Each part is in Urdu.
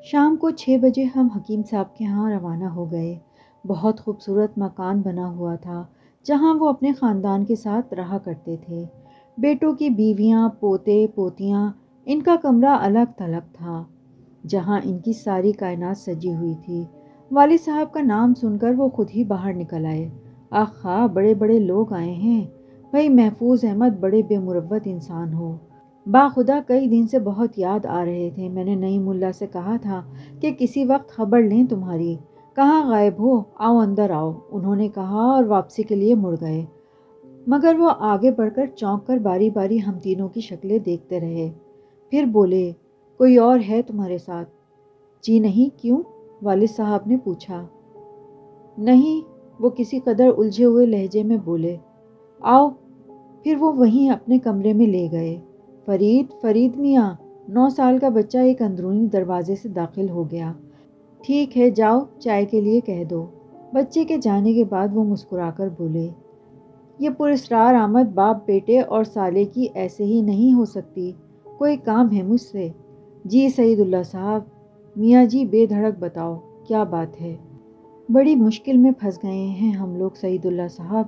شام کو 6 بجے ہم حکیم صاحب کے ہاں روانہ ہو گئے۔ بہت خوبصورت مکان بنا ہوا تھا جہاں وہ اپنے خاندان کے ساتھ رہا کرتے تھے۔ بیٹوں کی بیویاں، پوتے پوتیاں، ان کا کمرہ الگ تھلگ تھا جہاں ان کی ساری کائنات سجی ہوئی تھی۔ والد صاحب کا نام سن کر وہ خود ہی باہر نکل آئے۔ آخا، بڑے بڑے لوگ آئے ہیں۔ بھائی محفوظ احمد بڑے بے مروت انسان ہو۔ باخدا کئی دن سے بہت یاد آ رہے تھے۔ میں نے نئی ملا سے کہا تھا کہ کسی وقت خبر لیں تمہاری۔ کہاں غائب ہو؟ آؤ اندر آؤ، انہوں نے کہا اور واپسی کے لیے مڑ گئے، مگر وہ آگے بڑھ کر چونک کر باری باری ہم تینوں کی شکلیں دیکھتے رہے۔ پھر بولے، کوئی اور ہے تمہارے ساتھ؟ جی نہیں، کیوں؟ والد صاحب نے پوچھا۔ نہیں، وہ کسی قدر الجھے ہوئے لہجے میں بولے۔ آؤ۔ پھر وہ وہیں اپنے کمرے میں لے گئے۔ فرید میاں، 9 سال کا بچہ ایک اندرونی دروازے سے داخل ہو گیا۔ ٹھیک ہے، جاؤ چائے کے لیے کہہ دو۔ بچے کے جانے کے بعد وہ مسکرا کر بولے، یہ پراسرار آمد باپ بیٹے اور سالے کی ایسے ہی نہیں ہو سکتی، کوئی کام ہے مجھ سے؟ جی سعید اللہ صاحب۔ میاں جی بے دھڑک بتاؤ، کیا بات ہے؟ بڑی مشکل میں پھنس گئے ہیں ہم لوگ سعید اللہ صاحب،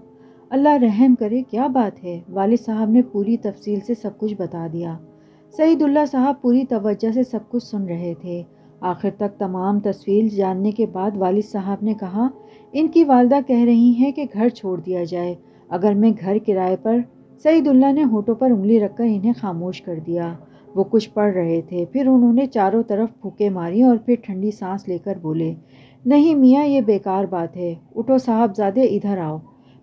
اللہ رحم کرے، کیا بات ہے؟ والد صاحب نے پوری تفصیل سے سب کچھ بتا دیا۔ سعید اللہ صاحب پوری توجہ سے سب کچھ سن رہے تھے۔ آخر تک تمام تفصیل جاننے کے بعد والد صاحب نے کہا، ان کی والدہ کہہ رہی ہیں کہ گھر چھوڑ دیا جائے، اگر میں گھر کرائے پر۔ سعید اللہ نے ہونٹوں پر انگلی رکھ کر انہیں خاموش کر دیا۔ وہ کچھ پڑھ رہے تھے، پھر انہوں نے چاروں طرف پھونکیں ماری اور پھر ٹھنڈی سانس لے کر بولے، نہیں میاں، یہ بیکار بات ہے، اٹھو صاحبزادے ادھر آؤ۔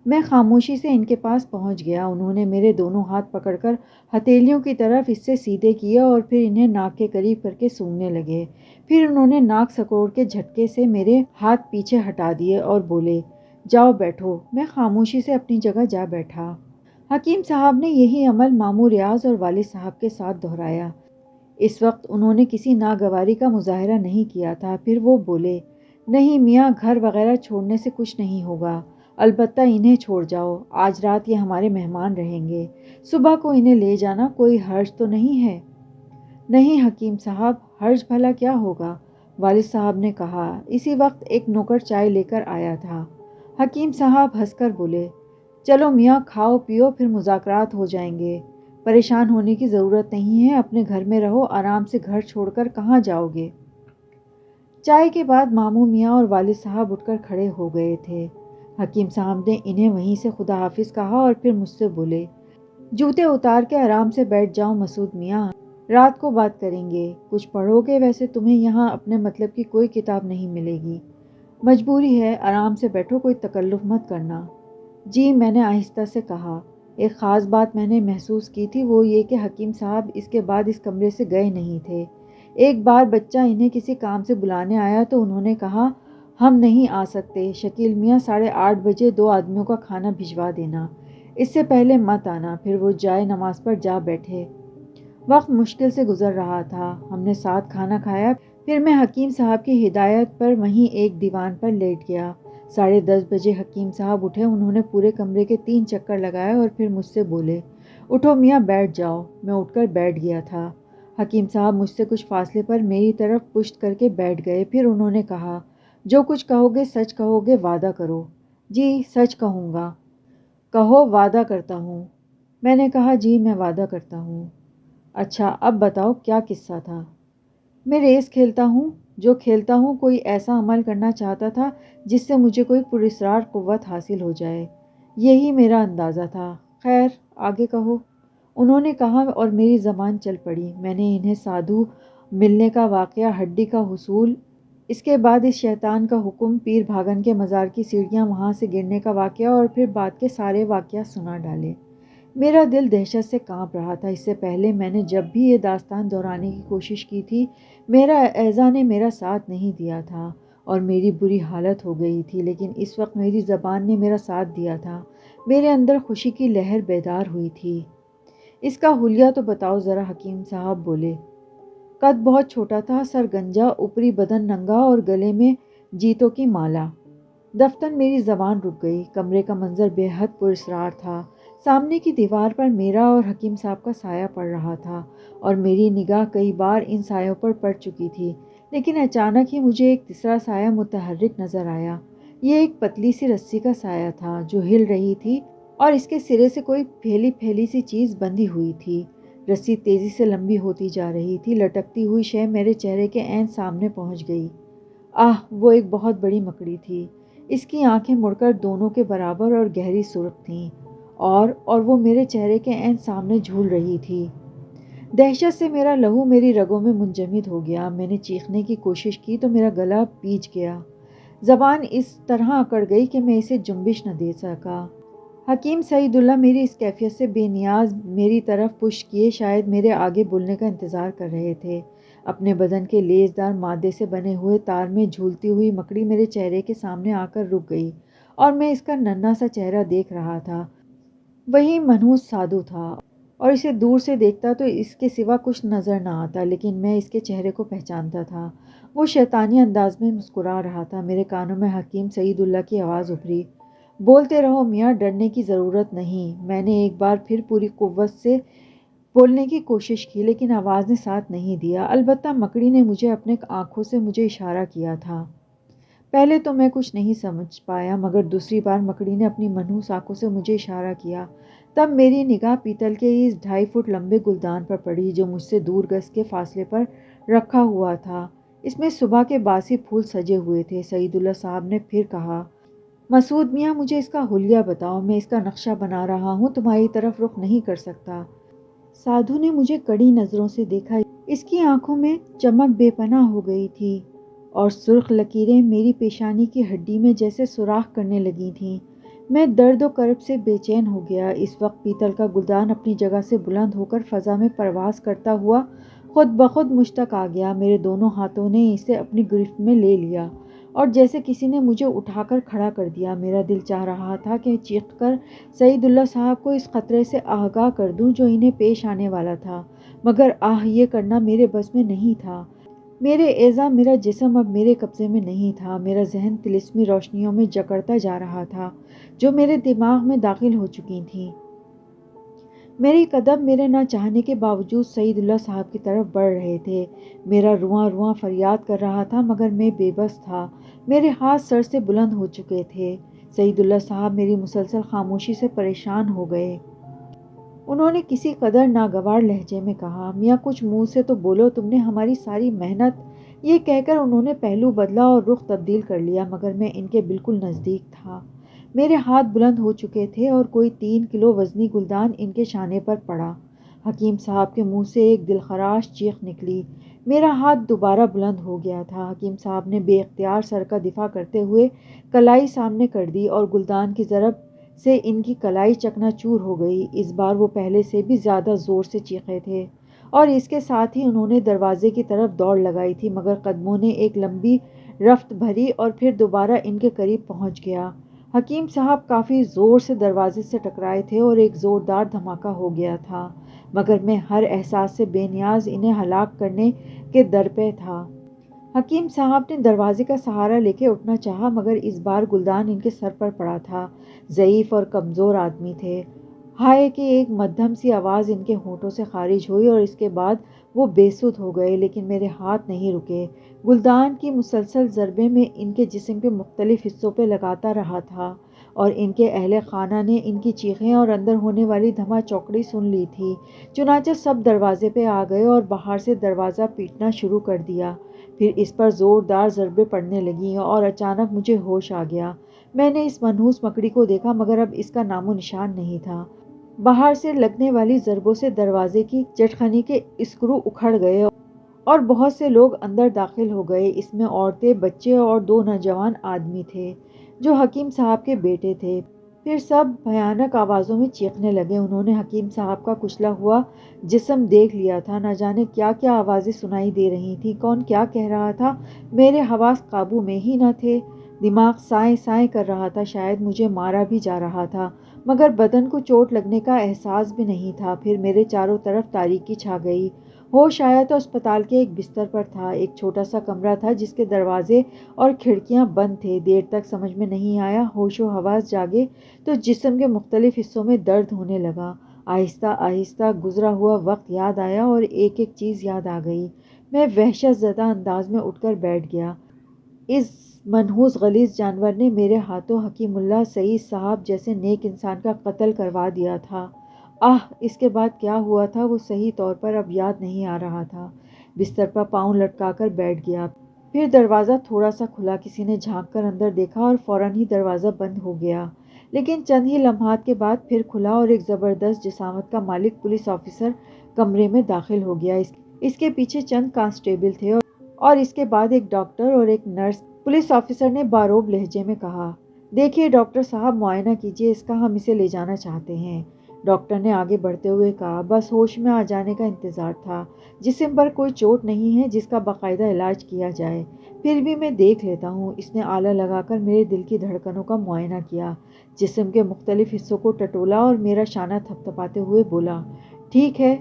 میں خاموشی سے ان کے پاس پہنچ گیا۔ انہوں نے میرے دونوں ہاتھ پکڑ کر ہتھیلیوں کی طرف اس سے سیدھے کیے اور پھر انہیں ناک کے قریب کر کے سونگھنے لگے۔ پھر انہوں نے ناک سکوڑ کے جھٹکے سے میرے ہاتھ پیچھے ہٹا دیے اور بولے، جاؤ بیٹھو۔ میں خاموشی سے اپنی جگہ جا بیٹھا۔ حکیم صاحب نے یہی عمل ماموں ریاض اور والد صاحب کے ساتھ دہرایا۔ اس وقت انہوں نے کسی ناگواری کا مظاہرہ نہیں کیا تھا۔ پھر وہ بولے، نہیں میاں، گھر وغیرہ چھوڑنے سے کچھ نہیں ہوگا، البتہ انہیں چھوڑ جاؤ، آج رات یہ ہمارے مہمان رہیں گے، صبح کو انہیں لے جانا، کوئی حرج تو نہیں ہے؟ نہیں حکیم صاحب، حرج بھلا کیا ہوگا؟ والد صاحب نے کہا۔ اسی وقت ایک نوکر چائے لے کر آیا تھا۔ حکیم صاحب ہنس کر بولے، چلو میاں، کھاؤ پیو، پھر مذاکرات ہو جائیں گے۔ پریشان ہونے کی ضرورت نہیں ہے، اپنے گھر میں رہو، آرام سے، گھر چھوڑ کر کہاں جاؤ گے؟ چائے کے بعد ماموں میاں اور والد صاحب اٹھ کر کھڑے ہو گئے تھے۔ حکیم صاحب نے انہیں وہیں سے خدا حافظ کہا اور پھر مجھ سے بولے، جوتے اتار کے آرام سے بیٹھ جاؤ مسعود میاں، رات کو بات کریں گے، کچھ پڑھو گے؟ ویسے تمہیں یہاں اپنے مطلب کی کوئی کتاب نہیں ملے گی، مجبوری ہے، آرام سے بیٹھو، کوئی تکلف مت کرنا۔ جی، میں نے آہستہ سے کہا۔ ایک خاص بات میں نے محسوس کی تھی، وہ یہ کہ حکیم صاحب اس کے بعد اس کمرے سے گئے نہیں تھے۔ ایک بار بچہ انہیں کسی کام سے بلانے آیا تو انہوں نے کہا، ہم نہیں آ سکتے، شکیل میاں 8:30 بجے 2 آدمیوں کا کھانا بھجوا دینا، اس سے پہلے مت آنا۔ پھر وہ جائے نماز پر جا بیٹھے۔ وقت مشکل سے گزر رہا تھا۔ ہم نے ساتھ کھانا کھایا، پھر میں حکیم صاحب کی ہدایت پر وہیں ایک دیوان پر لیٹ گیا۔ 10:30 بجے حکیم صاحب اٹھے، انہوں نے پورے کمرے کے 3 چکر لگائے اور پھر مجھ سے بولے، اٹھو میاں بیٹھ جاؤ۔ میں اٹھ کر بیٹھ گیا تھا۔ حکیم صاحب مجھ سے کچھ فاصلے پر میری طرف پشت کر کے بیٹھ گئے، پھر انہوں نے کہا، جو کچھ کہو گے سچ کہو گے، وعدہ کرو؟ جی سچ کہوں گا۔ کہو، وعدہ کرتا ہوں۔ میں نے کہا، جی میں وعدہ کرتا ہوں۔ اچھا اب بتاؤ کیا قصہ تھا؟ میں ریس کھیلتا ہوں، جو کھیلتا ہوں، کوئی ایسا عمل کرنا چاہتا تھا جس سے مجھے کوئی پراسرار قوت حاصل ہو جائے، یہی میرا اندازہ تھا۔ خیر آگے کہو۔ انہوں نے کہا اور میری زبان چل پڑی۔ میں نے انہیں سادھو ملنے کا واقعہ، ہڈی کا حصول، اس کے بعد اس شیطان کا حکم، پیر بھاگن کے مزار کی سیڑھیاں وہاں سے گرنے کا واقعہ اور پھر بعد کے سارے واقعات سنا ڈالے۔ میرا دل دہشت سے کانپ رہا تھا۔ اس سے پہلے میں نے جب بھی یہ داستان دہرانے کی کوشش کی تھی، میرا اعضا نے میرا ساتھ نہیں دیا تھا اور میری بری حالت ہو گئی تھی، لیکن اس وقت میری زبان نے میرا ساتھ دیا تھا۔ میرے اندر خوشی کی لہر بیدار ہوئی تھی۔ اس کا حلیہ تو بتاؤ ذرا، حکیم صاحب بولے۔ قد بہت چھوٹا تھا، سر گنجا، اوپری بدن ننگا اور گلے میں جیتوں کی مالا۔ دفتن میری زبان رک گئی۔ کمرے کا منظر بے حد پراسرار تھا۔ سامنے کی دیوار پر میرا اور حکیم صاحب کا سایہ پڑ رہا تھا اور میری نگاہ کئی بار ان سایوں پر پڑ چکی تھی، لیکن اچانک ہی مجھے ایک تیسرا سایہ متحرک نظر آیا۔ یہ ایک پتلی سی رسی کا سایہ تھا جو ہل رہی تھی اور اس کے سرے سے کوئی پھیلی پھیلی سی چیز بندھی ہوئی تھی۔ رسی تیزی سے لمبی ہوتی جا رہی تھی، لٹکتی ہوئی شے میرے چہرے کے عین سامنے پہنچ گئی۔ وہ ایک بہت بڑی مکڑی تھی۔ اس کی آنکھیں مڑ کر دونوں کے برابر اور گہری سرخ تھیں اور وہ میرے چہرے کے عین سامنے جھول رہی تھی۔ دہشت سے میرا لہو میری رگوں میں منجمد ہو گیا۔ میں نے چیخنے کی کوشش کی تو میرا گلا پیچ گیا۔ زبان اس طرح اکڑ گئی کہ میں اسے جنبش نہ دے سکا۔ حکیم سعید اللہ میری اس کیفیت سے بے نیاز میری طرف پشت کیے شاید میرے آگے بولنے کا انتظار کر رہے تھے۔ اپنے بدن کے لیسدار مادے سے بنے ہوئے تار میں جھولتی ہوئی مکڑی میرے چہرے کے سامنے آ کر رک گئی اور میں اس کا ننھا سا چہرہ دیکھ رہا تھا۔ وہی منحوس سادھو تھا اور اسے دور سے دیکھتا تو اس کے سوا کچھ نظر نہ آتا، لیکن میں اس کے چہرے کو پہچانتا تھا۔ وہ شیطانی انداز میں مسکرا رہا تھا۔ میرے کانوں میں حکیم سعید اللہ کی آواز ابھری، بولتے رہو میاں، ڈرنے کی ضرورت نہیں۔ میں نے ایک بار پھر پوری قوت سے بولنے کی کوشش کی لیکن آواز نے ساتھ نہیں دیا۔ البتہ مکڑی نے مجھے اپنے آنکھوں سے مجھے اشارہ کیا تھا۔ پہلے تو میں کچھ نہیں سمجھ پایا، مگر دوسری بار مکڑی نے اپنی منحوس آنکھوں سے مجھے اشارہ کیا۔ تب میری نگاہ پیتل کے اس 2.5 فٹ لمبے گلدان پر پڑی جو مجھ سے دور گز کے فاصلے پر رکھا ہوا تھا۔ اس میں صبح کے باسی پھول سجے ہوئے تھے۔ سعید اللہ صاحب نے پھر کہا، مسعود میاں، مجھے اس کا حلیہ بتاؤ، میں اس کا نقشہ بنا رہا ہوں، تمہاری طرف رخ نہیں کر سکتا۔ سادھو نے مجھے کڑی نظروں سے دیکھا۔ اس کی آنکھوں میں چمک بے پناہ ہو گئی تھی اور سرخ لکیریں میری پیشانی کی ہڈی میں جیسے سوراخ کرنے لگی تھیں۔ میں درد و کرب سے بے چین ہو گیا۔ اس وقت پیتل کا گلدان اپنی جگہ سے بلند ہو کر فضا میں پرواز کرتا ہوا خود بخود مجھ تک آ گیا۔ میرے دونوں ہاتھوں نے اسے اپنی گرفت میں لے لیا اور جیسے کسی نے مجھے اٹھا کر کھڑا کر دیا۔ میرا دل چاہ رہا تھا کہ چیخ کر سعید اللہ صاحب کو اس خطرے سے آگاہ کر دوں جو انہیں پیش آنے والا تھا، مگر یہ کرنا میرے بس میں نہیں تھا۔ میرے اعضاء، میرا جسم اب میرے قبضے میں نہیں تھا۔ میرا ذہن طلسمی روشنیوں میں جکڑتا جا رہا تھا جو میرے دماغ میں داخل ہو چکی تھیں۔ میرے قدم میرے نہ چاہنے کے باوجود سعید اللہ صاحب کی طرف بڑھ رہے تھے۔ میرا رواں رواں فریاد کر رہا تھا مگر میں بے بس تھا۔ میرے ہاتھ سر سے بلند ہو چکے تھے۔ سعید اللہ صاحب میری مسلسل خاموشی سے پریشان ہو گئے۔ انہوں نے کسی قدر ناگوار لہجے میں کہا، میاں کچھ منہ سے تو بولو، تم نے ہماری ساری محنت۔ یہ کہہ کر انہوں نے پہلو بدلا اور رخ تبدیل کر لیا، مگر میں ان کے بالکل نزدیک تھا۔ میرے ہاتھ بلند ہو چکے تھے اور کوئی 3 کلو وزنی گلدان ان کے شانے پر پڑا۔ حکیم صاحب کے منہ سے ایک دلخراش چیخ نکلی۔ میرا ہاتھ دوبارہ بلند ہو گیا تھا۔ حکیم صاحب نے بے اختیار سر کا دفاع کرتے ہوئے کلائی سامنے کر دی اور گلدان کی ضرب سے ان کی کلائی چکنا چور ہو گئی۔ اس بار وہ پہلے سے بھی زیادہ زور سے چیخے تھے اور اس کے ساتھ ہی انہوں نے دروازے کی طرف دوڑ لگائی تھی، مگر قدموں نے ایک لمبی رفت بھری اور پھر دوبارہ ان کے قریب پہنچ گیا۔ حکیم صاحب کافی زور سے دروازے سے ٹکرائے تھے اور ایک زوردار دھماکہ ہو گیا تھا، مگر میں ہر احساس سے بے نیاز انہیں ہلاک کرنے کے درپے تھا۔ حکیم صاحب نے دروازے کا سہارا لے کے اٹھنا چاہا، مگر اس بار گلدان ان کے سر پر پڑا تھا۔ ضعیف اور کمزور آدمی تھے۔ ہائے کہ ایک مدھم سی آواز ان کے ہونٹوں سے خارج ہوئی اور اس کے بعد وہ بے سدھ ہو گئے، لیکن میرے ہاتھ نہیں رکے۔ گلدان کی مسلسل ضربیں میں ان کے جسم کے مختلف حصوں پہ لگاتا رہا تھا اور ان کے اہل خانہ نے ان کی چیخیں اور اندر ہونے والی دھما چوکڑی سن لی تھی۔ چنانچہ سب دروازے پہ آ گئے اور باہر سے دروازہ پیٹنا شروع کر دیا۔ پھر اس پر زوردار ضربیں پڑنے لگیں اور اچانک مجھے ہوش آ گیا۔ میں نے اس منحوس مکڑی کو دیکھا، مگر اب اس کا نام و نشان نہیں تھا۔ باہر سے لگنے والی ضربوں سے دروازے کی چٹخنی کے اسکرو اکھڑ گئے اور بہت سے لوگ اندر داخل ہو گئے۔ اس میں عورتیں، بچے اور 2 نوجوان آدمی تھے جو حکیم صاحب کے بیٹے تھے۔ پھر سب بھیانک آوازوں میں چیخنے لگے۔ انہوں نے حکیم صاحب کا کچلا ہوا جسم دیکھ لیا تھا۔ نہ جانے کیا کیا آوازیں سنائی دے رہی تھیں، کون کیا کہہ رہا تھا، میرے حواس قابو میں ہی نہ تھے۔ دماغ سائیں سائیں کر رہا تھا، شاید مجھے مارا بھی جا رہا تھا، مگر بدن کو چوٹ لگنے کا احساس بھی نہیں تھا۔ پھر میرے چاروں طرف تاریکی چھا گئی۔ ہوش آیا تو اسپتال کے ایک بستر پر تھا۔ ایک چھوٹا سا کمرہ تھا جس کے دروازے اور کھڑکیاں بند تھے۔ دیر تک سمجھ میں نہیں آیا۔ ہوش و حواس جاگے تو جسم کے مختلف حصوں میں درد ہونے لگا۔ آہستہ آہستہ گزرا ہوا وقت یاد آیا اور ایک ایک چیز یاد آ گئی۔ میں وحشت زدہ انداز میں اٹھ کر بیٹھ گیا۔ اس منحوس غلیظ جانور نے میرے ہاتھوں حکیم اللہ سعید صاحب جیسے نیک انسان کا قتل کروا دیا تھا۔ اس کے بعد کیا ہوا تھا وہ صحیح طور پر اب یاد نہیں آ رہا تھا۔ بستر پر پاؤں لٹکا کر بیٹھ گیا۔ پھر دروازہ تھوڑا سا کھلا، کسی نے جھانک کر اندر دیکھا اور فوراً ہی دروازہ بند ہو گیا، لیکن چند ہی لمحات کے بعد پھر کھلا اور ایک زبردست جسامت کا مالک پولیس آفیسر کمرے میں داخل ہو گیا۔ اس کے پیچھے چند کانسٹیبل تھے اور اس کے بعد ایک ڈاکٹر اور ایک نرس۔ پولیس آفیسر نے باروب لہجے میں کہا، دیکھیے ڈاکٹر صاحب، معائنہ کیجیے اس کا، ہم اسے لے جانا چاہتے ہیں۔ ڈاکٹر نے آگے بڑھتے ہوئے کہا، بس ہوش میں آ جانے کا انتظار تھا، جسم پر کوئی چوٹ نہیں ہے جس کا باقاعدہ علاج کیا جائے، پھر بھی میں دیکھ لیتا ہوں۔ اس نے آلہ لگا کر میرے دل کی دھڑکنوں کا معائنہ کیا، جسم کے مختلف حصوں کو ٹٹولا اور میرا شانہ تھپتھپاتے ہوئے بولا، ٹھیک ہے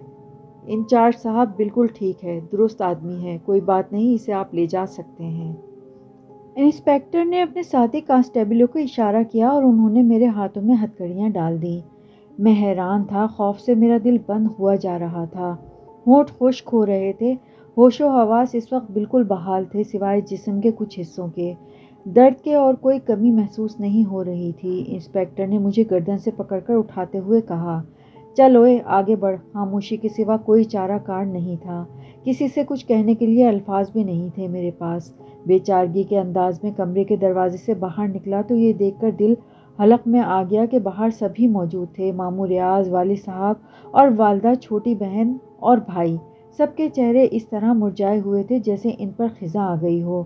انچارج صاحب، بالکل ٹھیک ہے، درست آدمی ہے، کوئی بات نہیں، اسے آپ لے جا سکتے ہیں۔ انسپکٹر نے اپنے ساتھی کانسٹیبلوں کو اشارہ کیا اور انہوں نے میرے ہاتھوں میں ہتھکڑیاں ڈال دیں۔ میں حیران تھا، خوف سے میرا دل بند ہوا جا رہا تھا، ہونٹ خشک ہو رہے تھے، ہوش و حواس اس وقت بالکل بحال تھے سوائے جسم کے کچھ حصوں کے۔ درد کے اور کوئی کمی محسوس نہیں ہو رہی تھی۔ انسپکٹر نے مجھے گردن سے پکڑ کر اٹھاتے ہوئے کہا، چل اوئے آگے بڑھ۔ خاموشی کے سوا کوئی چارہ کار نہیں تھا، کسی سے کچھ کہنے کے لیے الفاظ بھی نہیں تھے میرے پاس۔ بے چارگی کے انداز میں کمرے کے دروازے سے باہر نکلا تو یہ دیکھ کر دل حلق میں آ گیا کہ باہر سبھی موجود تھے، ماموں ریاض، والد صاحب اور والدہ، چھوٹی بہن اور بھائی۔ سب کے چہرے اس طرح مرجھائے ہوئے تھے جیسے ان پر خزاں آ گئی ہو۔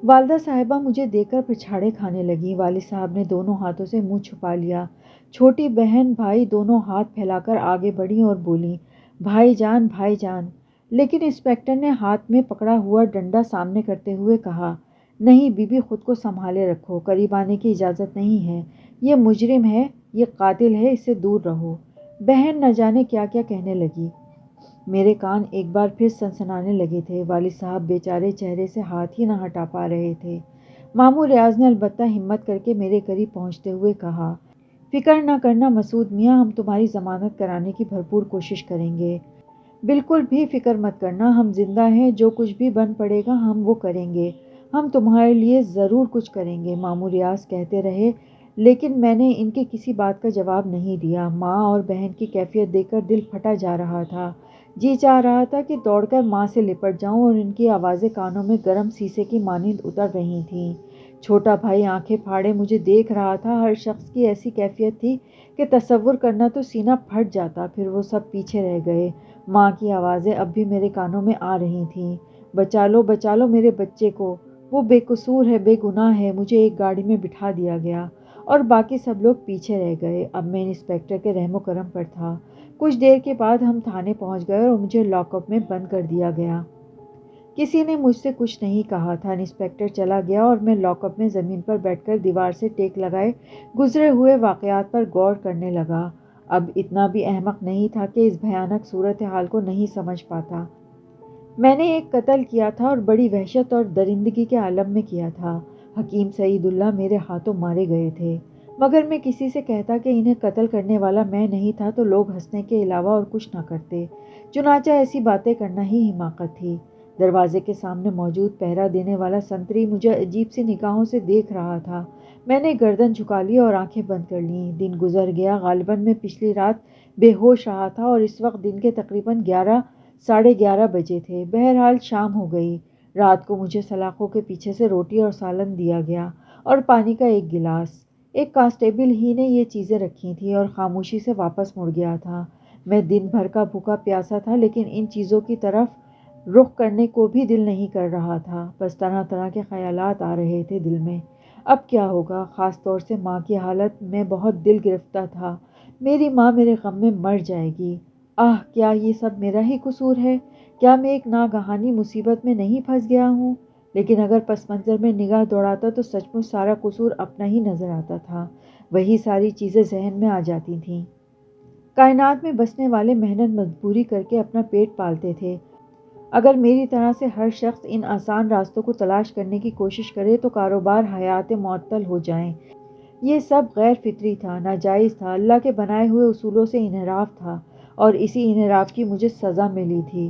والدہ صاحبہ مجھے دیکھ کر پچھاڑے کھانے لگیں، والد صاحب نے دونوں ہاتھوں سے منہ چھپا لیا، چھوٹی بہن بھائی دونوں ہاتھ پھیلا کر آگے بڑھیں اور بولیں، بھائی جان بھائی جان۔ لیکن انسپکٹر نے ہاتھ میں پکڑا ہوا ڈنڈا سامنے کرتے ہوئے کہا، نہیں بی بی، خود کو سنبھالے رکھو، قریب آنے کی اجازت نہیں ہے، یہ مجرم ہے، یہ قاتل ہے، اس سے دور رہو۔ بہن نہ جانے کیا کیا کہنے لگی۔ میرے کان ایک بار پھر سنسنانے لگے تھے، والد صاحب بیچارے چہرے سے ہاتھ ہی نہ ہٹا پا رہے تھے۔ ماموں ریاض نے البتہ ہمت کر کے میرے قریب پہنچتے ہوئے کہا، فکر نہ کرنا مسعود میاں، ہم تمہاری ضمانت کرانے کی بھرپور کوشش کریں گے، بالکل بھی فکر مت کرنا، ہم زندہ ہیں، جو کچھ بھی بن پڑے گا ہم وہ کریں گے، ہم تمہارے لیے ضرور کچھ کریں گے، ماموں ریاض کہتے رہے، لیکن میں نے ان کی کسی بات کا جواب نہیں دیا۔ ماں اور بہن کی کیفیت دیکھ کر دل پھٹا جا رہا تھا، جی چاہ رہا تھا کہ دوڑ کر ماں سے لپٹ جاؤں، اور ان کی آوازیں کانوں میں گرم سیسے کی مانند اتر رہی تھیں۔ چھوٹا بھائی آنکھیں پھاڑے مجھے دیکھ رہا تھا، ہر شخص کی ایسی کیفیت تھی کہ تصور کرنا تو سینہ پھٹ جاتا۔ پھر وہ سب پیچھے رہ گئے۔ ماں کی آوازیں اب بھی میرے کانوں میں آ رہی تھیں، بچا لو میرے بچے کو، وہ بے قصور ہے، بے گناہ ہے۔ مجھے ایک گاڑی میں بٹھا دیا گیا اور باقی سب لوگ پیچھے رہ گئے۔ اب میں انسپکٹر کے رحم و کرم پر تھا۔ کچھ دیر کے بعد ہم تھانے پہنچ گئے اور مجھے لاک اپ میں بند کر دیا گیا۔ کسی نے مجھ سے کچھ نہیں کہا تھا۔ انسپکٹر چلا گیا اور میں لاک اپ میں زمین پر بیٹھ کر دیوار سے ٹیک لگائے گزرے ہوئے واقعات پر غور کرنے لگا۔ اب اتنا بھی احمق نہیں تھا کہ اس بھیانک صورتحال کو نہیں سمجھ پاتا۔ میں نے ایک قتل کیا تھا اور بڑی وحشت اور درندگی کے عالم میں کیا تھا۔ حکیم سعید اللہ میرے ہاتھوں مارے گئے تھے، مگر میں کسی سے کہتا کہ انہیں قتل کرنے والا میں نہیں تھا تو لوگ ہنسنے کے علاوہ اور کچھ نہ کرتے، چنانچہ ایسی باتیں کرنا ہی حماقت تھی۔ دروازے کے سامنے موجود پہرا دینے والا سنتری مجھے عجیب سی نگاہوں سے دیکھ رہا تھا۔ میں نے گردن جھکا لی اور آنکھیں بند کر لیں۔ دن گزر گیا، غالباً میں پچھلی رات بے ہوش رہا تھا اور اس وقت دن کے تقریباً 11 ساڑھے 11 بجے تھے۔ بہرحال شام ہو گئی۔ رات کو مجھے سلاخوں کے پیچھے سے روٹی اور سالن دیا گیا اور پانی کا ایک گلاس۔ ایک کانسٹیبل ہی نے یہ چیزیں رکھی تھیں اور خاموشی سے واپس مڑ گیا تھا۔ میں دن بھر کا بھوکا پیاسا تھا، لیکن ان چیزوں کی طرف رخ کرنے کو بھی دل نہیں کر رہا تھا۔ بس طرح طرح کے خیالات آ رہے تھے دل میں۔ اب کیا ہوگا؟ خاص طور سے ماں کی حالت میں بہت دل گرفتہ تھا۔ میری ماں میرے غم میں مر جائے گی۔ کیا یہ سب میرا ہی قصور ہے؟ کیا میں ایک ناگہانی مصیبت میں نہیں پھنس گیا ہوں؟ لیکن اگر پس منظر میں نگاہ دوڑاتا تو سچ مچ سارا قصور اپنا ہی نظر آتا تھا۔ وہی ساری چیزیں ذہن میں آ جاتی تھیں۔ کائنات میں بسنے والے محنت مزدوری کر کے اپنا پیٹ پالتے تھے۔ اگر میری طرح سے ہر شخص ان آسان راستوں کو تلاش کرنے کی کوشش کرے تو کاروبار حیات معطل ہو جائیں۔ یہ سب غیر فطری تھا، ناجائز تھا، اللہ کے بنائے ہوئے اصولوں سے انحراف تھا، اور اسی انحراف کی مجھے سزا ملی تھی۔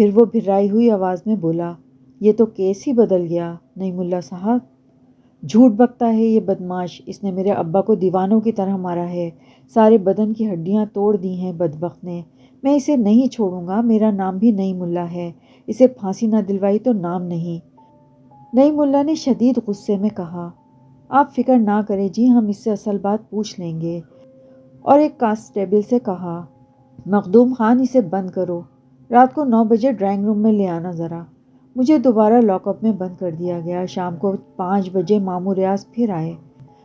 پھر وہ بھرائی ہوئی آواز میں بولا، یہ تو کیس ہی بدل گیا نہیں ملا صاحب۔ جھوٹ بکتا ہے یہ بدماش، اس نے میرے ابا کو دیوانوں کی طرح مارا ہے، سارے بدن کی ہڈیاں توڑ دی ہیں بدبخت نے۔ میں اسے نہیں چھوڑوں گا، میرا نام بھی نئی ملا ہے، اسے پھانسی نہ دلوائی تو نام نہیں۔ نئی ملا نے شدید غصے میں کہا، آپ فکر نہ کریں جی، ہم اس سے اصل بات پوچھ لیں گے۔ اور ایک کانسٹیبل سے کہا، مخدوم خان اسے بند کرو، رات کو 9 بجے ڈرائنگ روم میں لے آنا ذرا۔ مجھے دوبارہ لاک اپ میں بند کر دیا گیا۔ شام کو 5 بجے ماموں ریاض پھر آئے۔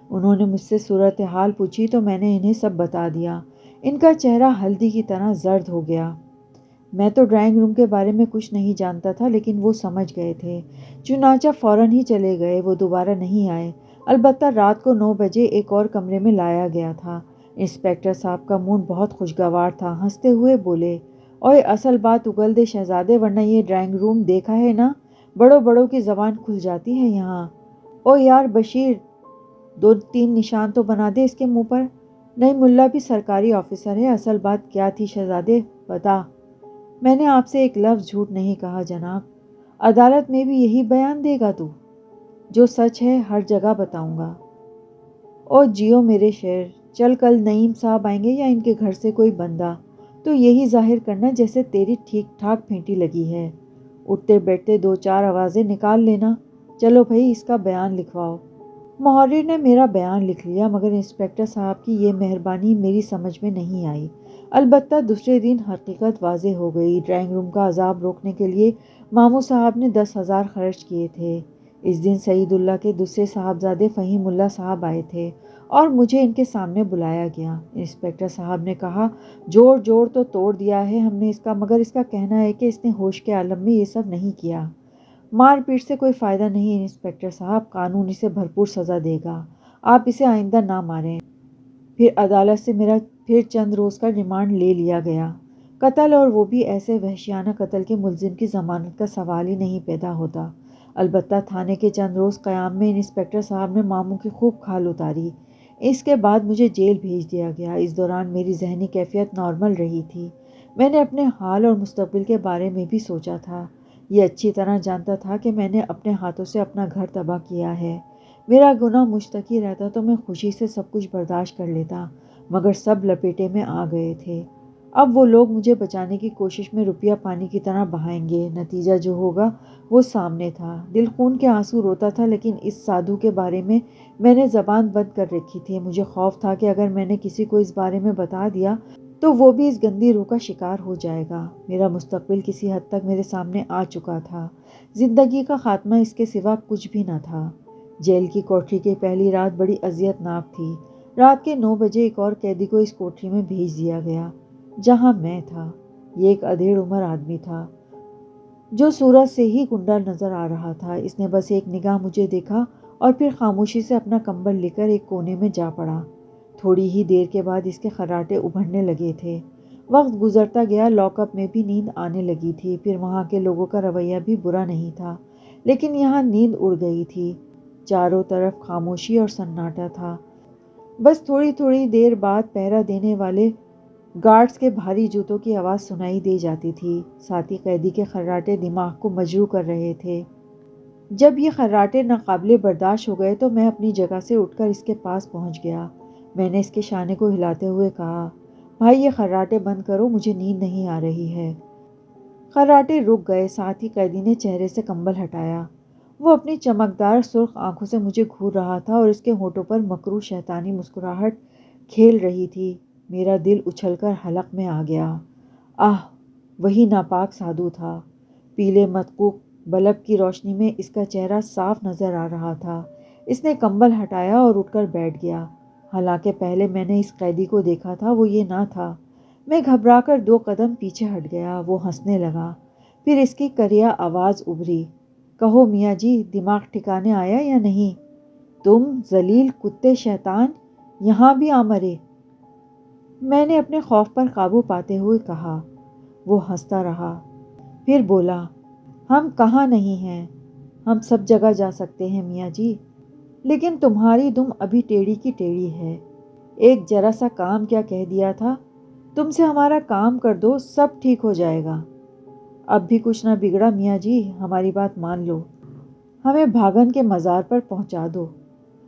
انہوں نے مجھ سے صورتحال پوچھی تو میں نے انہیں سب بتا دیا۔ ان کا چہرہ ہلدی کی طرح زرد ہو گیا۔ میں تو ڈرائنگ روم کے بارے میں کچھ نہیں جانتا تھا، لیکن وہ سمجھ گئے تھے، چنانچہ فوراً ہی چلے گئے۔ وہ دوبارہ نہیں آئے۔ البتہ رات کو 9 بجے ایک اور کمرے میں لایا گیا تھا۔ انسپکٹر صاحب کا موڈ بہت خوشگوار تھا، ہنستے ہوئے بولے، اوئے اصل بات اگل دے شہزادے، ورنہ یہ ڈرائنگ روم دیکھا ہے نا، بڑوں بڑوں کی زبان کھل جاتی ہے یہاں۔ او یار بشیر، 2-3 نشان تو بنا دے اس کے منہ پر۔ نئی ملا بھی سرکاری آفیسر ہے۔ اصل بات کیا تھی شہزادے، بتا۔ میں نے آپ سے ایک لفظ جھوٹ نہیں کہا جناب۔ عدالت میں بھی یہی بیان دے گا تو؟ جو سچ ہے ہر جگہ بتاؤں گا۔ او جیو میرے شیر، چل کل نعیم صاحب آئیں گے یا ان کے گھر سے کوئی بندہ، تو یہی ظاہر کرنا جیسے تیری ٹھیک ٹھاک پھینٹی لگی ہے۔ اٹھتے بیٹھتے 2-4 آوازیں نکال لینا۔ چلو بھائی اس کا بیان لکھواؤ۔ محرر نے میرا بیان لکھ لیا، مگر انسپکٹر صاحب کی یہ مہربانی میری سمجھ میں نہیں آئی۔ البتہ دوسرے دن حقیقت واضح ہو گئی۔ ڈرائنگ روم کا عذاب روکنے کے لیے ماموں صاحب نے 10,000 خرچ کیے تھے۔ اس دن سعید اللہ کے دوسرے صاحبزادے فہیم اللہ صاحب آئے تھے اور مجھے ان کے سامنے بلایا گیا۔ انسپکٹر صاحب نے کہا، جوڑ جوڑ تو توڑ دیا ہے ہم نے اس کا، مگر اس کا کہنا ہے کہ اس نے ہوش کے عالم میں یہ سب نہیں کیا۔ مار پیٹ سے کوئی فائدہ نہیں انسپکٹر صاحب، قانون اسے بھرپور سزا دے گا، آپ اسے آئندہ نہ ماریں۔ پھر عدالت سے میرا پھر چند روز کا ریمانڈ لے لیا گیا۔ قتل اور وہ بھی ایسے وحشیانہ قتل کے ملزم کی ضمانت کا سوال ہی نہیں پیدا ہوتا۔ البتہ تھانے کے چند روز قیام میں انسپکٹر صاحب نے ماموں کی خوب کھال اتاری۔ اس کے بعد مجھے جیل بھیج دیا گیا۔ اس دوران میری ذہنی کیفیت نارمل رہی تھی۔ میں نے اپنے حال اور مستقبل کے بارے میں بھی سوچا تھا۔ یہ اچھی طرح جانتا تھا کہ میں نے اپنے ہاتھوں سے اپنا گھر تباہ کیا ہے۔ میرا گناہ مجھ تک ہی رہتا تو میں خوشی سے سب کچھ برداشت کر لیتا، مگر سب لپیٹے میں آ گئے تھے۔ اب وہ لوگ مجھے بچانے کی کوشش میں روپیہ پانی کی طرح بہائیں گے۔ نتیجہ جو ہوگا وہ سامنے تھا۔ دل خون کے آنسو روتا تھا، لیکن اس سادھو کے بارے میں نے زبان بند کر رکھی تھی۔ مجھے خوف تھا کہ اگر میں نے کسی کو اس بارے میں بتا دیا تو وہ بھی اس گندی روح کا شکار ہو جائے گا۔ میرا مستقبل کسی حد تک میرے سامنے آ چکا تھا۔ زندگی کا خاتمہ اس کے سوا کچھ بھی نہ تھا۔ جیل کی کوٹری کی پہلی رات بڑی اذیت ناک تھی۔ رات کے 9 بجے ایک اور قیدی کو اس کوٹری میں بھیج دیا گیا جہاں میں تھا۔ یہ ایک ادھیڑ عمر آدمی تھا جو صورت سے ہی گنڈا نظر آ رہا تھا۔ اس نے بس ایک نگاہ مجھے دیکھا اور پھر خاموشی سے اپنا کمبل لے کر ایک کونے میں جا پڑا۔ تھوڑی ہی دیر کے بعد اس کے خراٹے ابھرنے لگے تھے۔ وقت گزرتا گیا، لاک اپ میں بھی نیند آنے لگی تھی۔ پھر وہاں کے لوگوں کا رویہ بھی برا نہیں تھا، لیکن یہاں نیند اڑ گئی تھی۔ چاروں طرف خاموشی اور سناٹا تھا۔ بس تھوڑی تھوڑی دیر بعد پہرا دینے والے گارڈز کے بھاری جوتوں کی آواز سنائی دے جاتی تھی۔ ساتھی قیدی کے خراٹے دماغ کو مجروح کر رہے تھے۔ جب یہ خراٹے ناقابل برداشت ہو گئے تو میں اپنی جگہ سے اٹھ کر اس کے پاس پہنچ گیا۔ میں نے اس کے شانے کو ہلاتے ہوئے کہا، بھائی یہ خراٹے بند کرو، مجھے نیند نہیں آ رہی ہے۔ خراٹے رک گئے۔ ساتھی قیدی نے چہرے سے کمبل ہٹایا۔ وہ اپنی چمکدار سرخ آنکھوں سے مجھے گھور رہا تھا اور اس کے ہونٹوں پر مکروہ شیطانی مسکراہٹ کھیل رہی تھی۔ میرا دل اچھل کر حلق میں آ گیا۔ آہ، وہی ناپاک سادھو تھا۔ پیلے مدقوق بلب کی روشنی میں اس کا چہرہ صاف نظر آ رہا تھا۔ اس نے کمبل ہٹایا اور اٹھ کر بیٹھ گیا۔ حالانکہ پہلے میں نے اس قیدی کو دیکھا تھا، وہ یہ نہ تھا۔ میں گھبرا کر 2 قدم پیچھے ہٹ گیا۔ وہ ہنسنے لگا۔ پھر اس کی کریا آواز ابھری، کہو میاں جی، دماغ ٹھکانے آیا یا نہیں؟ تم ذلیل کتے شیطان، یہاں بھی آ مرے۔ میں نے اپنے خوف پر قابو پاتے ہوئے کہا۔ وہ ہنستا رہا، پھر بولا، ہم کہاں نہیں ہیں، ہم سب جگہ جا سکتے ہیں میاں جی، لیکن تمہاری دم ابھی ٹیڑھی کی ٹیڑھی ہے۔ ایک ذرا سا کام کیا کہہ دیا تھا، تم سے ہمارا کام کر دو، سب ٹھیک ہو جائے گا۔ اب بھی کچھ نہ بگڑا میاں جی، ہماری بات مان لو، ہمیں بھاگن کے مزار پر پہنچا دو،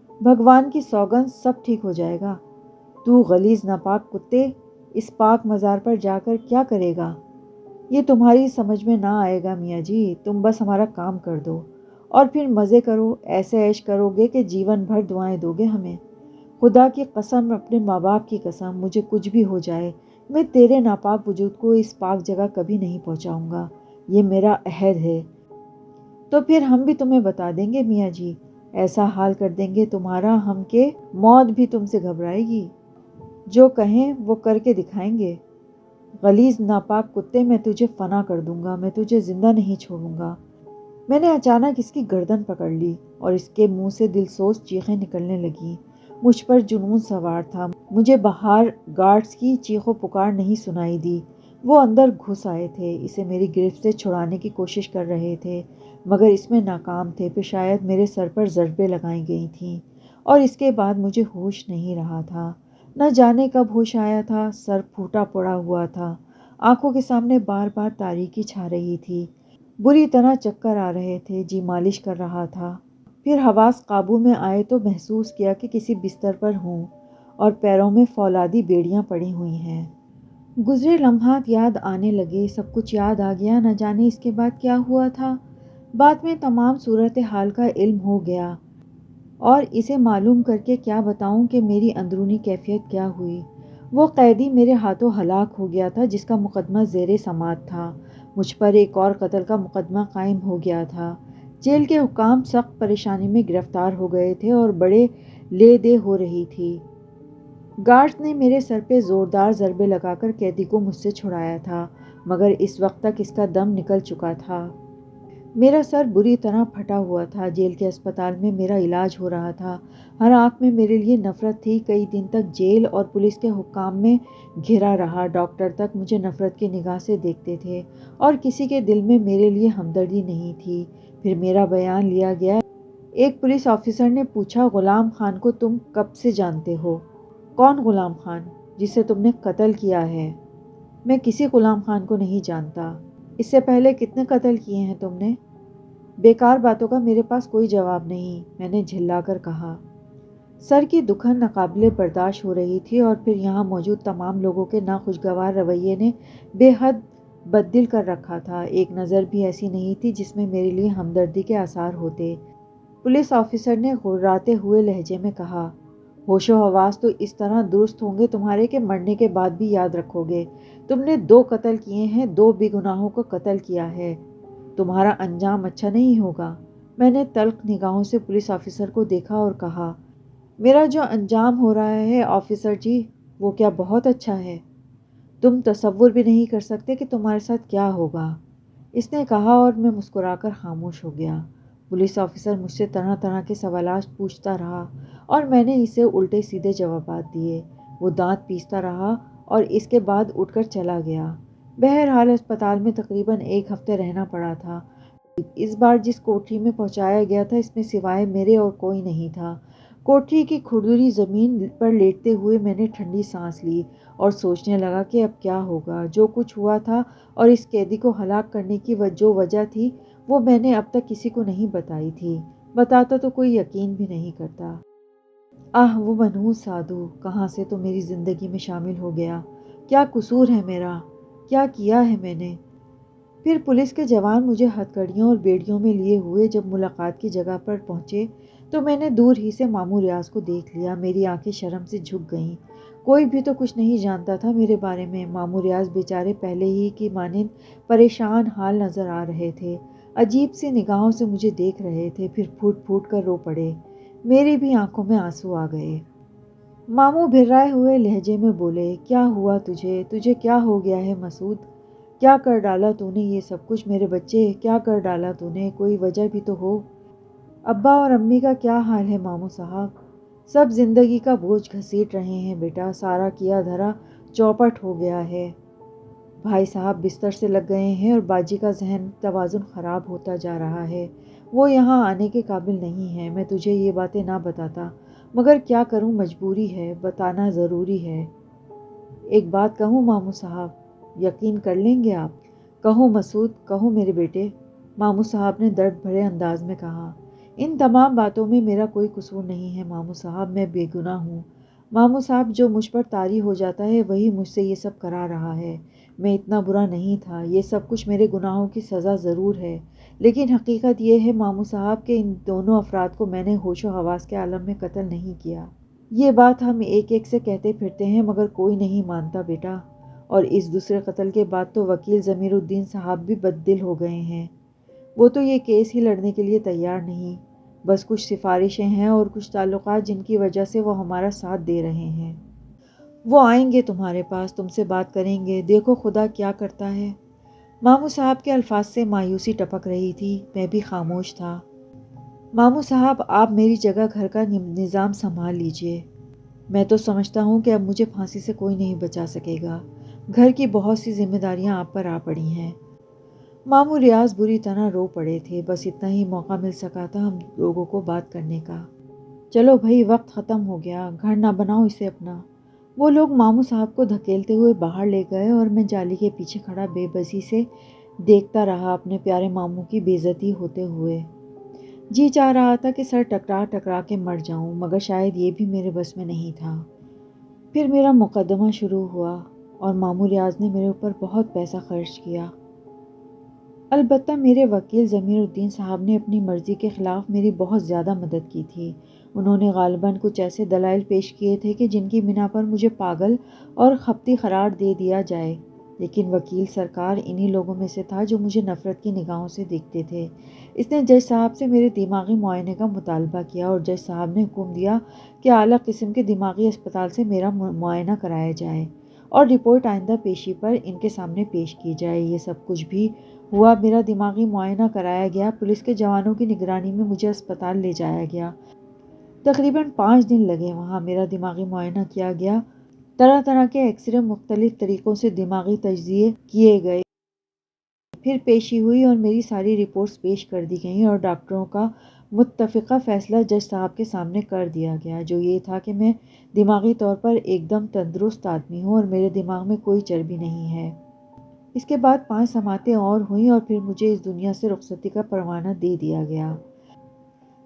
بھگوان کی سوگند سب ٹھیک ہو جائے گا۔ تو غلیظ ناپاک کتے، اس پاک مزار پر جا کر کیا کرے گا؟ یہ تمہاری سمجھ میں نہ آئے گا میاں جی، تم بس ہمارا کام کر دو اور پھر مزے کرو، ایسے عیش کرو گے کہ جیون بھر دعائیں دو گے ہمیں۔ خدا کی قسم، اپنے ماں باپ کی قسم، مجھے کچھ بھی ہو جائے میں تیرے ناپاک وجود کو اس پاک جگہ کبھی نہیں پہنچاؤں گا، یہ میرا عہد ہے۔ تو پھر ہم بھی تمہیں بتا دیں گے میاں جی، ایسا حال کر دیں گے تمہارا ہم کہ موت بھی تم سے گھبرائے گی، جو کہیں وہ کر کے دکھائیں گے۔ غلیظ ناپاک کتے، میں تجھے فنا کر دوں گا، میں تجھے زندہ نہیں چھوڑوں گا۔ میں نے اچانک اس کی گردن پکڑ لی اور اس کے منہ سے دلسوز چیخیں نکلنے لگیں۔ مجھ پر جنون سوار تھا، مجھے باہر گارڈز کی چیخو پکار نہیں سنائی دی۔ وہ اندر گھس آئے تھے، اسے میری گرفت سے چھڑانے کی کوشش کر رہے تھے، مگر اس میں ناکام تھے۔ پھر شاید میرے سر پر ضربیں لگائی گئی تھیں اور اس کے بعد مجھے ہوش نہیں رہا تھا۔ نہ جانے کب ہوش آیا تھا، سر پھوٹا پڑا ہوا تھا، آنکھوں کے سامنے بار بار تاریکی چھا رہی تھی، بری طرح چکر آ رہے تھے، جی مالش کر رہا تھا۔ پھر حواس قابو میں آئے تو محسوس کیا کہ کسی بستر پر ہوں اور پیروں میں فولادی بیڑیاں پڑی ہوئی ہیں۔ گزرے لمحات یاد آنے لگے، سب کچھ یاد آ گیا، نہ جانے اس کے بعد کیا ہوا تھا۔ بعد میں تمام صورتحال کا علم ہو گیا اور اسے معلوم کر کے کیا بتاؤں کہ میری اندرونی کیفیت کیا ہوئی۔ وہ قیدی میرے ہاتھوں ہلاک ہو گیا تھا جس کا مقدمہ زیر سماعت تھا۔ مجھ پر ایک اور قتل کا مقدمہ قائم ہو گیا تھا۔ جیل کے حکام سخت پریشانی میں گرفتار ہو گئے تھے اور بڑے لے دے ہو رہی تھی۔ گارڈز نے میرے سر پہ زوردار ضربے لگا کر قیدی کو مجھ سے چھڑایا تھا، مگر اس وقت تک اس کا دم نکل چکا تھا۔ میرا سر بری طرح پھٹا ہوا تھا، جیل کے اسپتال میں میرا علاج ہو رہا تھا۔ ہر آنکھ میں میرے لیے نفرت تھی، کئی دن تک جیل اور پولیس کے حکام میں گھرا رہا، ڈاکٹر تک مجھے نفرت کی نگاہ سے دیکھتے تھے اور کسی کے دل میں میرے لیے ہمدردی نہیں تھی۔ پھر میرا بیان لیا گیا۔ ایک پولیس آفیسر نے پوچھا، غلام خان کو تم کب سے جانتے ہو؟ کون غلام خان؟ جسے تم نے قتل کیا ہے۔ میں کسی غلام خان کو نہیں جانتا۔ اس سے پہلے کتنے قتل کیے ہیں تم نے؟ بیکار باتوں کا میرے پاس کوئی جواب نہیں، میں نے جھلا کر کہا۔ سر کی دکھن ناقابل برداشت ہو رہی تھی اور پھر یہاں موجود تمام لوگوں کے ناخوشگوار رویے نے بے حد بددل کر رکھا تھا۔ ایک نظر بھی ایسی نہیں تھی جس میں میرے لیے ہمدردی کے آثار ہوتے۔ پولیس آفیسر نے غراتے ہوئے لہجے میں کہا، ہوش و حواس تو اس طرح درست ہوں گے تمہارے کہ مرنے کے بعد بھی یاد رکھو گے۔ تم نے 2 قتل کیے ہیں، 2 بے گناہوں کو قتل کیا ہے، تمہارا انجام اچھا نہیں ہوگا۔ میں نے تلخ نگاہوں سے پولیس آفیسر کو دیکھا اور کہا، میرا جو انجام ہو رہا ہے آفیسر جی، وہ کیا بہت اچھا ہے؟ تم تصور بھی نہیں کر سکتے کہ تمہارے ساتھ کیا ہوگا، اس نے کہا اور میں مسکرا کر خاموش ہو گیا۔ پولیس آفیسر مجھ سے طرح طرح کے سوالات پوچھتا رہا اور میں نے اسے الٹے سیدھے جوابات دیے۔ وہ دانت پیستا رہا اور اس کے بعد اٹھ کر چلا گیا۔ بہرحال اسپتال میں تقریباً 1 ہفتے رہنا پڑا تھا۔ اس بار جس کوٹری میں پہنچایا گیا تھا اس میں سوائے میرے اور کوئی نہیں تھا۔ کوٹری کی کھردری زمین پر لیٹتے ہوئے میں نے ٹھنڈی سانس لی اور سوچنے لگا کہ اب کیا ہوگا۔ جو کچھ ہوا تھا اور اس قیدی کو ہلاک کرنے کی جو وجہ تھی وہ میں نے اب تک کسی کو نہیں بتائی تھی، بتاتا تو کوئی یقین بھی نہیں کرتا۔ وہ منحوس سادھو کہاں سے تو میری زندگی میں شامل ہو گیا۔ کیا قصور ہے میرا؟ کیا کیا ہے میں نے؟ پھر پولیس کے جوان مجھے ہتھکڑیوں اور بیڑیوں میں لیے ہوئے جب ملاقات کی جگہ پر پہنچے تو میں نے دور ہی سے ماموں ریاض کو دیکھ لیا۔ میری آنکھیں شرم سے جھک گئیں۔ کوئی بھی تو کچھ نہیں جانتا تھا میرے بارے میں۔ ماموں ریاض بیچارے پہلے ہی کی مانند پریشان حال نظر آ رہے تھے، عجیب سی نگاہوں سے مجھے دیکھ رہے تھے، پھر پھوٹ پھوٹ کر رو پڑے۔ میری بھی آنکھوں میں آنسو آ گئے۔ ماموں بھرائے ہوئے لہجے میں بولے، کیا ہوا تجھے کیا ہو گیا ہے مسعود؟ کیا کر ڈالا تو نے یہ سب کچھ میرے بچے؟ کیا کر ڈالا تو نے؟ کوئی وجہ بھی تو ہو۔ ابا اور امی کا کیا حال ہے ماموں صاحب؟ سب زندگی کا بوجھ گھسیٹ رہے ہیں بیٹا، سارا کیا دھرا چوپٹ ہو گیا ہے۔ بھائی صاحب بستر سے لگ گئے ہیں اور باجی کا ذہن توازن خراب ہوتا جا رہا ہے، وہ یہاں آنے کے قابل نہیں ہے۔ میں تجھے یہ باتیں نہ بتاتا مگر کیا کروں، مجبوری ہے، بتانا ضروری ہے۔ ایک بات کہوں ماموں صاحب، یقین کر لیں گے آپ؟ کہو مسعود، کہو میرے بیٹے، ماموں صاحب نے درد بھرے انداز میں کہا۔ ان تمام باتوں میں میرا کوئی قصور نہیں ہے ماموں صاحب، میں بے گناہ ہوں۔ ماموں صاحب، جو مجھ پر طاری ہو جاتا ہے وہی مجھ سے یہ سب کرا رہا ہے۔ میں اتنا برا نہیں تھا، یہ سب کچھ میرے گناہوں کی سزا ضرور ہے، لیکن حقیقت یہ ہے ماموں صاحب کہ ان دونوں افراد کو میں نے ہوش و حواس کے عالم میں قتل نہیں کیا۔ یہ بات ہم ایک ایک سے کہتے پھرتے ہیں مگر کوئی نہیں مانتا بیٹا۔ اور اس دوسرے قتل کے بعد تو وکیل ضمیر الدین صاحب بھی بددل ہو گئے ہیں۔ وہ تو یہ کیس ہی لڑنے کے لیے تیار نہیں، بس کچھ سفارشیں ہیں اور کچھ تعلقات جن کی وجہ سے وہ ہمارا ساتھ دے رہے ہیں۔ وہ آئیں گے تمہارے پاس، تم سے بات کریں گے، دیکھو خدا کیا کرتا ہے۔ ماموں صاحب کے الفاظ سے مایوسی ٹپک رہی تھی، میں بھی خاموش تھا۔ ماموں صاحب، آپ میری جگہ گھر کا نظام سنبھال لیجئے۔ میں تو سمجھتا ہوں کہ اب مجھے پھانسی سے کوئی نہیں بچا سکے گا۔ گھر کی بہت سی ذمہ داریاں آپ پر آ پڑی ہیں۔ ماموں ریاض بری طرح رو پڑے تھے، بس اتنا ہی موقع مل سکا تھا ہم لوگوں کو بات کرنے کا۔ چلو بھائی، وقت ختم ہو گیا، گھر نہ بناؤ اسے اپنا۔ وہ لوگ ماموں صاحب کو دھکیلتے ہوئے باہر لے گئے اور میں جالی کے پیچھے کھڑا بے بسی سے دیکھتا رہا اپنے پیارے ماموں کی بے عزتی ہوتے ہوئے۔ جی چاہ رہا تھا کہ سر ٹکرا ٹکرا کے مر جاؤں، مگر شاید یہ بھی میرے بس میں نہیں تھا۔ پھر میرا مقدمہ شروع ہوا اور ماموں ریاض نے میرے اوپر بہت پیسہ خرچ کیا۔ البتہ میرے وکیل ضمیر الدین صاحب نے اپنی مرضی کے خلاف میری بہت زیادہ مدد کی تھی۔ انہوں نے غالباً کچھ ایسے دلائل پیش کیے تھے کہ جن کی بنا پر مجھے پاگل اور خپتی قرار دے دیا جائے، لیکن وکیل سرکار انہی لوگوں میں سے تھا جو مجھے نفرت کی نگاہوں سے دیکھتے تھے۔ اس نے جج صاحب سے میرے دماغی معائنے کا مطالبہ کیا اور جج صاحب نے حکم دیا کہ اعلیٰ قسم کے دماغی اسپتال سے میرا معائنہ کرایا جائے اور رپورٹ آئندہ پیشی پر ان کے سامنے پیش کی جائے۔ یہ سب کچھ بھی ہوا، میرا دماغی معائنہ کرایا گیا، پولیس کے جوانوں کی نگرانی میں مجھے اسپتال لے جایا گیا۔ تقریباً 5 دن لگے، وہاں میرا دماغی معائنہ کیا گیا، طرح طرح کے ایکس-رے مختلف طریقوں سے دماغی تجزیے کیے گئے، پھر پیشی ہوئی اور میری ساری رپورٹس پیش کر دی گئیں اور ڈاکٹروں کا متفقہ فیصلہ جج صاحب کے سامنے کر دیا گیا، جو یہ تھا کہ میں دماغی طور پر ایک دم تندرست آدمی ہوں اور میرے دماغ میں کوئی چربی نہیں ہے۔ اس کے بعد 5 سماعتیں اور ہوئیں اور پھر مجھے اس دنیا سے رخصتی کا پروانہ دے دیا گیا۔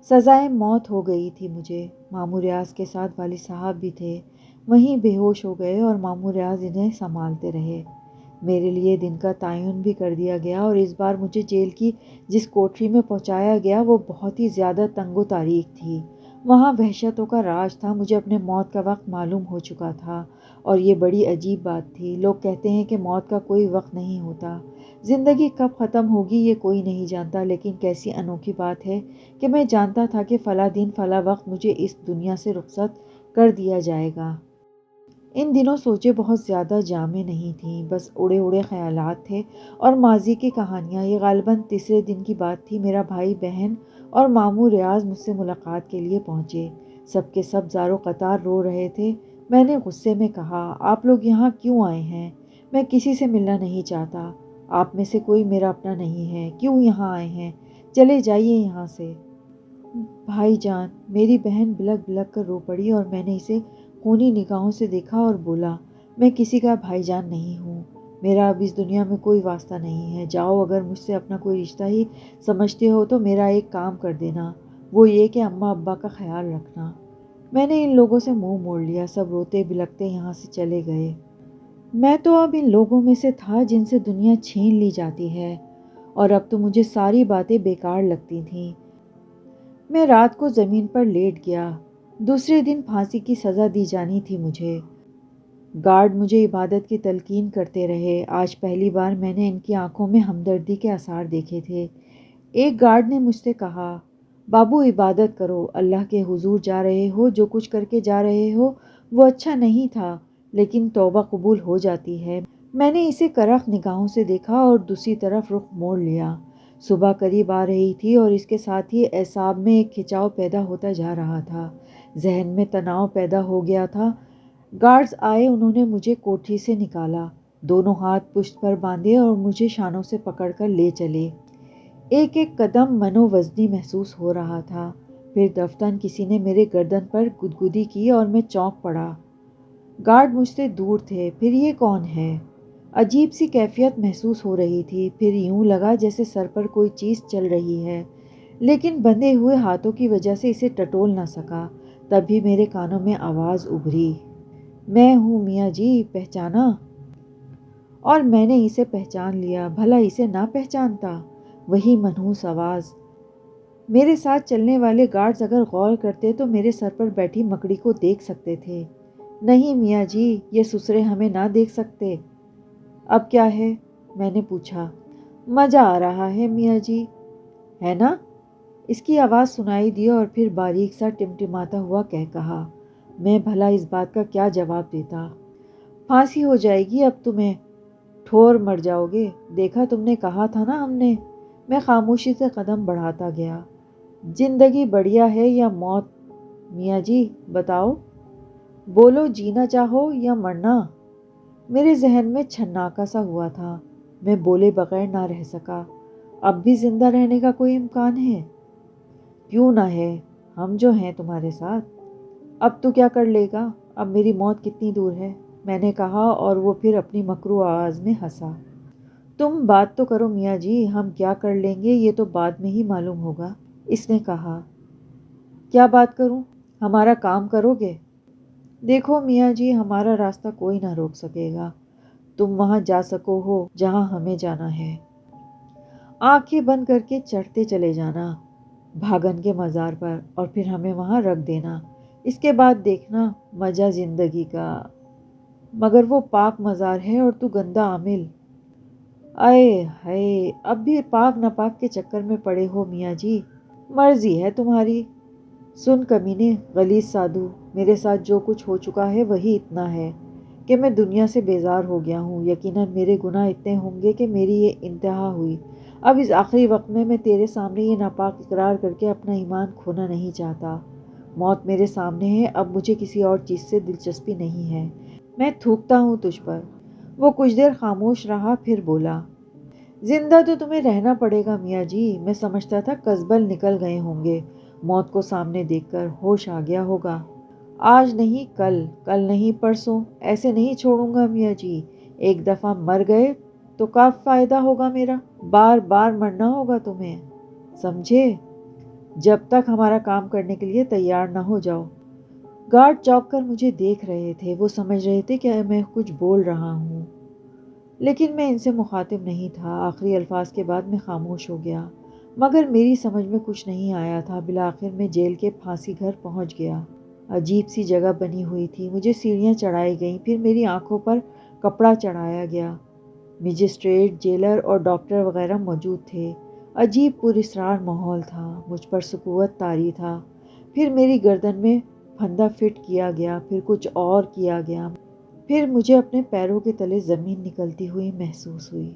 سزائے موت ہو گئی تھی مجھے۔ ماموں ریاض کے ساتھ والد صاحب بھی تھے، وہیں بے ہوش ہو گئے اور ماموں ریاض انہیں سنبھالتے رہے۔ میرے لیے دن کا تعین بھی کر دیا گیا اور اس بار مجھے جیل کی جس کوٹری میں پہنچایا گیا وہ بہت ہی زیادہ تنگ و تاریک تھی۔ وہاں وحشتوں کا راج تھا، مجھے اپنے موت کا وقت معلوم ہو چکا تھا اور یہ بڑی عجیب بات تھی۔ لوگ کہتے ہیں کہ موت کا کوئی وقت نہیں ہوتا، زندگی کب ختم ہوگی یہ کوئی نہیں جانتا، لیکن کیسی انوکھی بات ہے کہ میں جانتا تھا کہ فلاں دن فلاں وقت مجھے اس دنیا سے رخصت کر دیا جائے گا۔ ان دنوں سوچیں بہت زیادہ جامع نہیں تھیں، بس اڑے اڑے خیالات تھے اور ماضی کی کہانیاں۔ یہ غالباً تیسرے دن کی بات تھی، میرا بھائی بہن اور ماموں ریاض مجھ سے ملاقات کے لیے پہنچے۔ سب کے سب زار و قطار رو رہے تھے۔ میں نے غصے میں کہا، آپ لوگ یہاں کیوں آئے ہیں؟ میں کسی سے ملنا نہیں چاہتا، آپ میں سے کوئی میرا اپنا نہیں ہے، کیوں یہاں آئے ہیں؟ چلے جائیے یہاں سے۔ بھائی جان، میری بہن بلک بلک کر رو پڑی اور میں نے اسے خونی نگاہوں سے دیکھا اور بولا، میں کسی کا بھائی جان نہیں ہوں، میرا اب اس دنیا میں کوئی واسطہ نہیں ہے۔ جاؤ، اگر مجھ سے اپنا کوئی رشتہ ہی سمجھتے ہو تو میرا ایک کام کر دینا، وہ یہ کہ اماں ابا کا خیال رکھنا۔ میں نے ان لوگوں سے منہ موڑ لیا، سب روتے بلکتے یہاں سے چلے گئے۔ میں تو اب ان لوگوں میں سے تھا جن سے دنیا چھین لی جاتی ہے، اور اب تو مجھے ساری باتیں بیکار لگتی تھیں۔ میں رات کو زمین پر لیٹ گیا۔ دوسرے دن پھانسی کی سزا دی جانی تھی مجھے۔ گارڈ مجھے عبادت کی تلقین کرتے رہے۔ آج پہلی بار میں نے ان کی آنکھوں میں ہمدردی کے آثار دیکھے تھے۔ ایک گارڈ نے مجھ سے کہا، بابو عبادت کرو، اللہ کے حضور جا رہے ہو، جو کچھ کر کے جا رہے ہو وہ اچھا نہیں تھا، لیکن توبہ قبول ہو جاتی ہے۔ میں نے اسے کرخ نگاہوں سے دیکھا اور دوسری طرف رخ موڑ لیا۔ صبح قریب آ رہی تھی اور اس کے ساتھ ہی اعصاب میں ایک کھچاؤ پیدا ہوتا جا رہا تھا، ذہن میں تناؤ پیدا ہو گیا تھا۔ گارڈز آئے، انہوں نے مجھے کوٹری سے نکالا، دونوں ہاتھ پشت پر باندھے اور مجھے شانوں سے پکڑ کر لے چلے۔ ایک ایک قدم منو وزنی محسوس ہو رہا تھا۔ پھر دفتن کسی نے میرے گردن پر گدگدی کی اور میں چونک پڑا۔ گارڈ مجھ سے دور تھے۔ پھر یہ کون ہے؟ عجیب سی کیفیت محسوس ہو رہی تھی، پھر یوں لگا جیسے سر پر کوئی چیز چل رہی ہے، لیکن بندھے ہوئے ہاتھوں کی وجہ سے اسے ٹٹول نہ سکا۔ تبھی میرے کانوں میں آواز ابھری، میں ہوں میاں جی، پہچانا؟ اور میں نے اسے پہچان لیا، بھلا اسے نہ پہچانتا؟ وہی منحوس آواز۔ میرے ساتھ چلنے والے گارڈز اگر غور کرتے تو میرے سر پر بیٹھی مکڑی کو دیکھ سکتے تھے۔ نہیں میاں جی، یہ سسرے ہمیں نہ دیکھ سکتے۔ اب کیا ہے؟ میں نے پوچھا۔ مزہ آ رہا ہے میاں جی، ہے نا؟ اس کی آواز سنائی دی اور پھر باریک سا ٹمٹماتا ہوا کہا۔ میں بھلا اس بات کا کیا جواب دیتا؟ پھانسی ہو جائے گی اب تمہیں، ٹھور مر جاؤ گے، دیکھا تم نے کہا تھا نا ہم نے۔ میں خاموشی سے قدم بڑھاتا گیا۔ زندگی بڑھیا ہے یا موت میاں جی، بتاؤ، بولو، جینا چاہو یا مرنا؟ میرے ذہن میں چھناکا سا ہوا تھا، میں بولے بغیر نہ رہ سکا۔ اب بھی زندہ رہنے کا کوئی امکان ہے؟ کیوں نہ ہے، ہم جو ہیں تمہارے ساتھ۔ اب تو کیا کر لے گا؟ اب میری موت کتنی دور ہے؟ میں نے کہا اور وہ پھر اپنی مکرو آواز میں ہنسا۔ تم بات تو کرو میاں جی، ہم کیا کر لیں گے یہ تو بعد میں ہی معلوم ہوگا۔ اس نے کہا۔ کیا بات کروں؟ ہمارا کام کرو گے؟ دیکھو میاں جی، ہمارا راستہ کوئی نہ روک سکے گا، تم وہاں جا سکو ہو جہاں ہمیں جانا ہے، آنکھیں بند کر کے چڑھتے چلے جانا بھاگن کے مزار پر، اور پھر ہمیں وہاں رکھ دینا۔ اس کے بعد دیکھنا مزہ زندگی کا۔ مگر وہ پاک مزار ہے اور تو گندا عامل۔ اے ہائے، اب بھی پاک ناپاک کے چکر میں پڑے ہو میاں جی، مرضی ہے تمہاری۔ سن کمینے، غلیظ سادھو، میرے ساتھ جو کچھ ہو چکا ہے وہی اتنا ہے کہ میں دنیا سے بیزار ہو گیا ہوں۔ یقیناً میرے گناہ اتنے ہوں گے کہ میری یہ انتہا ہوئی۔ اب اس آخری وقت میں تیرے سامنے یہ ناپاک اقرار کر کے اپنا ایمان کھونا نہیں چاہتا۔ موت میرے سامنے ہے، اب مجھے کسی اور چیز سے دلچسپی نہیں ہے۔ میں تھوکتا ہوں تجھ پر۔ وہ کچھ دیر خاموش رہا، پھر بولا، زندہ تو تمہیں رہنا پڑے گا میاں جی۔ میں سمجھتا تھا قزبل نکل گئے ہوں گے، موت کو سامنے دیکھ کر ہوش آ گیا ہوگا۔ آج نہیں کل، کل نہیں پرسوں، ایسے نہیں چھوڑوں گا میاں جی۔ ایک دفعہ مر گئے تو کیا فائدہ ہوگا میرا؟ بار بار مرنا ہوگا تمہیں، سمجھے؟ جب تک ہمارا کام کرنے کے لیے تیار نہ ہو جاؤ۔ گارڈ چوک کر مجھے دیکھ رہے تھے، وہ سمجھ رہے تھے کہ میں کچھ بول رہا ہوں، لیکن میں ان سے مخاطب نہیں تھا۔ آخری الفاظ کے بعد میں خاموش ہو گیا، مگر میری سمجھ میں کچھ نہیں آیا تھا۔ بالآخر میں جیل کے پھانسی گھر پہنچ گیا۔ عجیب سی جگہ بنی ہوئی تھی، مجھے سیڑھیاں چڑھائی گئیں، پھر میری آنکھوں پر کپڑا چڑھایا گیا۔ مجسٹریٹ، جیلر اور ڈاکٹر وغیرہ موجود تھے۔ عجیب پراسرار ماحول تھا، مجھ پر سکوت طاری تھا۔ پھر میری گردن میں پھندا فٹ کیا گیا، پھر کچھ اور کیا گیا، پھر مجھے اپنے پیروں کے تلے زمین نکلتی ہوئی محسوس ہوئی۔